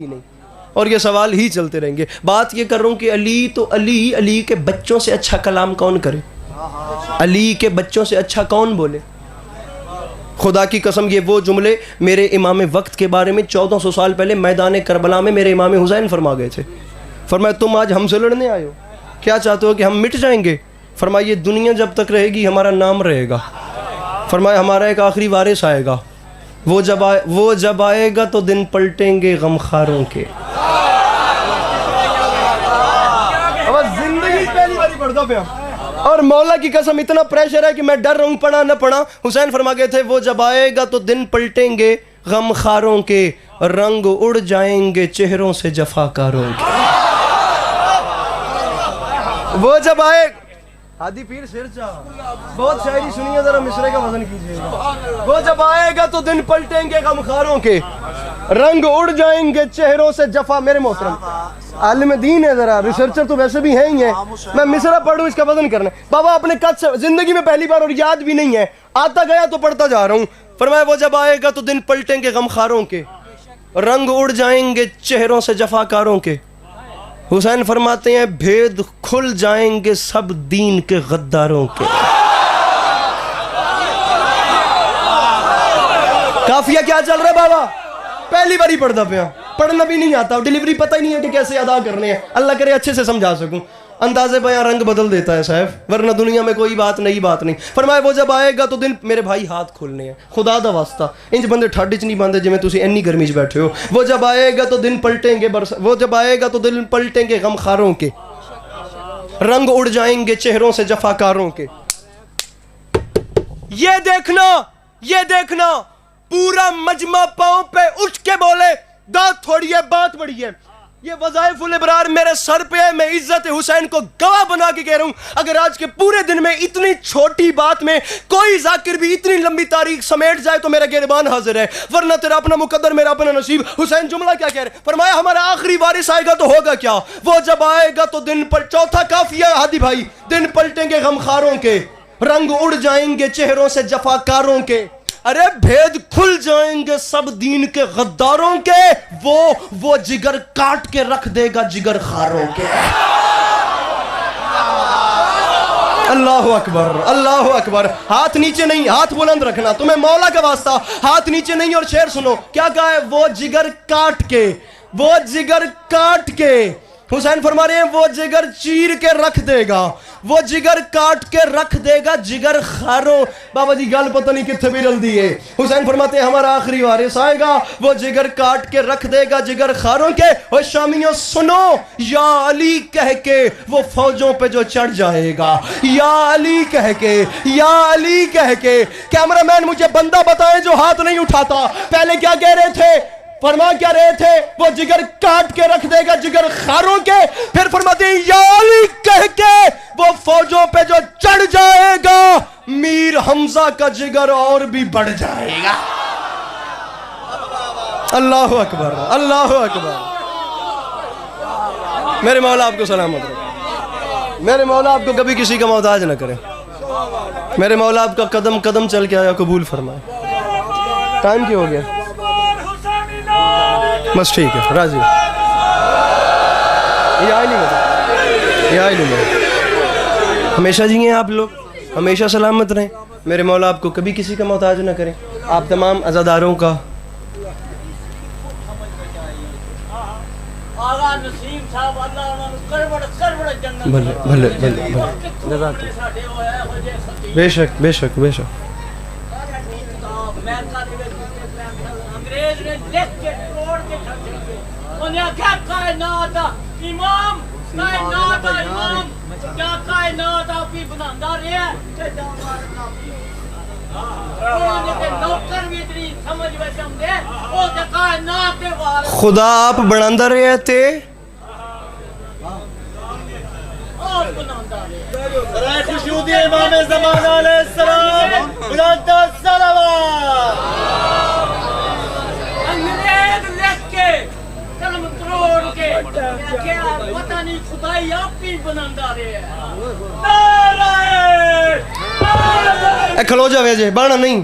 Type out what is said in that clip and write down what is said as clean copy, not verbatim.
نہیں، اور یہ سوال ہی چلتے رہیں گے. بات یہ کر رہا ہوں کہ علی کے بچوں سے اچھا کلام کون کرے؟ علی کے بچوں سے اچھا کون بولے؟ خدا کی قسم یہ وہ جملے میرے امام وقت کے بارے میں 1400 سال پہلے میدان کربلا میں میرے امام حسین فرما گئے تھے. فرمایا تم آج ہم سے لڑنے آئے ہو، کیا چاہتے ہو کہ ہم مٹ جائیں گے؟ فرمایا یہ دنیا جب تک رہے گی ہمارا نام رہے گا. فرمایا ہمارا ایک آخری وارث آئے گا، وہ جب آئے گا تو دن پلٹیں گے غمخاروں کے. زندگی پہلی باری پڑھتا پیا اور مولا کی قسم اتنا پریشر ہے کہ میں ڈر رہا ہوں پڑھا نہ پڑھا. حسین فرما گئے تھے وہ جب آئے گا تو دن پلٹیں گے غمخاروں کے، رنگ اڑ جائیں گے چہروں سے جفاکاروں کے. وہ جب آئے ہادی پیر سر چاہ بہت شاعری سنیے، ذرا مصرے کا وزن کیجیے گا. وہ جب آئے گا تو دن پلٹیں گے غمخاروں کے، رنگ اڑ جائیں گے چہروں سے جفا. میرے محترم عالم دین ہے، ذرا ریسرچر تو ویسے بھی ہیں ہی ہیں، میں مصرع پڑھوں اس کا وزن کرنا. بابا اپنے قد سے زندگی میں پہلی بار اور یاد بھی نہیں ہے، آتا گیا تو پڑھتا جا رہا ہوں. فرمایا وہ جب آئے گا تو دن پلٹیں گے غمخاروں کے، رنگ اڑ جائیں گے چہروں سے جفاکاروں کے. حسین فرماتے ہیں بھید کھل جائیں گے سب دین کے غداروں کے. کافیہ کیا چل رہا ہے بابا؟ پہلی باری پڑھتا پیا، پڑھنا بھی نہیں آتا، ڈیلیوری پتہ ہی نہیں ہے کہ کیسے ادا کرنے ہیں. اللہ کرے اچھے سے سمجھا سکوں. انداز بیاں رنگ بدل دیتا ہے صاحب، ورنہ دنیا میں کوئی بات نہیں. فرمایا وہ جب آئے گا تو دن میرے بھائی ہاتھ کھولنے ہیں، خدا دا واسطہ انج بندے ٹھاڈ چ نہیں باندھے جویں تسی اینی گرمی چ بیٹھے ہو. وہ جب آئے گا تو دن پلٹیں گے وہ جب آئے گا تو دن پلٹیں گے غمخاروں کے، رنگ اڑ جائیں گے چہروں سے جفاکاروں کے. یہ دیکھنا پورا مجمع پاؤں پہ اٹھ کے بولے داد تھوڑی ہے بات بڑی ہے. یہ وظائف الابرار میرے سر پہ ہے، میں عزت حسین کو گواہ بنا کے کہہ رہا ہوں. اگر آج کے پورے دن میں اتنی چھوٹی بات میں کوئی ذاکر بھی اتنی لمبی تاریخ سمیٹ جائے تو میرا گریبان حاضر ہے، ورنہ تیرا اپنا مقدر میرا اپنا نصیب. حسین جملہ کیا کہہ رہے؟ فرمایا ہمارا آخری وارث آئے گا تو ہوگا کیا؟ وہ جب آئے گا تو دن پر چوتھا کافیہ ہے ہادی بھائی، دن پلٹیں گے غمخاروں کے، رنگ اڑ جائیں گے چہروں سے جفاکاروں کے. ارے بھید کھل جائیں گے سب دین کے غداروں کے، وہ جگر کاٹ کے رکھ دے گا جگر خاروں کے. اللہ اکبر اللہ اکبر. ہاتھ نیچے نہیں، ہاتھ بلند رکھنا، تمہیں مولا کا واسطہ. ہاتھ نیچے نہیں. اور شعر سنو کیا کہا ہے؟ وہ جگر کاٹ کے. حسین فرما رہے ہیں وہ جگر چیر کے رکھ دے گا، وہ جگر کاٹ کے رکھ دے گا جگر خاروں. بابا جی گل پتہ نہیں کتنے بھی رل دی ہے. حسین فرماتے ہیں ہمارا آخری وارث آئے گا، وہ جگر کاٹ کے رکھ دے گا جگر خاروں کے. اور شامیوں سنو، یا علی کہہ کے وہ فوجوں پہ جو چڑھ جائے گا، یا علی کہہ کے. کیمرہ مین مجھے بندہ بتائے جو ہاتھ نہیں اٹھاتا. پہلے کیا کہہ رہے تھے؟ فرما کیا رہے تھے؟ وہ جگر کاٹ کے رکھ دے گا جگر خاروں کے. پھر فرماتے ہیں یا علی کہہ کے وہ فوجوں پہ جو چڑھ جائے گا، میر حمزہ کا جگر اور بھی بڑھ جائے گا. اللہ اکبر اللہ اکبر. میرے مولا آپ کو سلامت رکھے، میرے مولا آپ کو کبھی کسی کا محتاج نہ کرے، میرے مولا آپ کا قدم قدم چل کے آیا قبول فرمائے. ٹائم کیا ہو گیا؟ بس ٹھیک ہے، راضی. یہ آئی نہیں. ہمیشہ جی ہیں آپ لوگ، ہمیشہ سلامت رہیں. میرے مولا آپ کو کبھی کسی کا محتاج نہ کریں. آپ تمام عزاداروں کا بھلے بے شک بے شک بے شک. انگریز نے لکھ کے توڑ کے انہیں کیا کائنات امام کیا کائنات آپ ہی بناندہ رہے ہیں نوکر بھی اتنی سمجھ ویسم دے وہ کائنات خدا آپ بناندہ رہے تھے. خوشنودی امام زمان علیہ السلام بلندہ صلوات. انگریز لکھ کے قلم تروڑ کے پتہ نہیں خدائی آپ ہی بناندہ رہے ہیں. کھلو جاوے جے بانا نہیں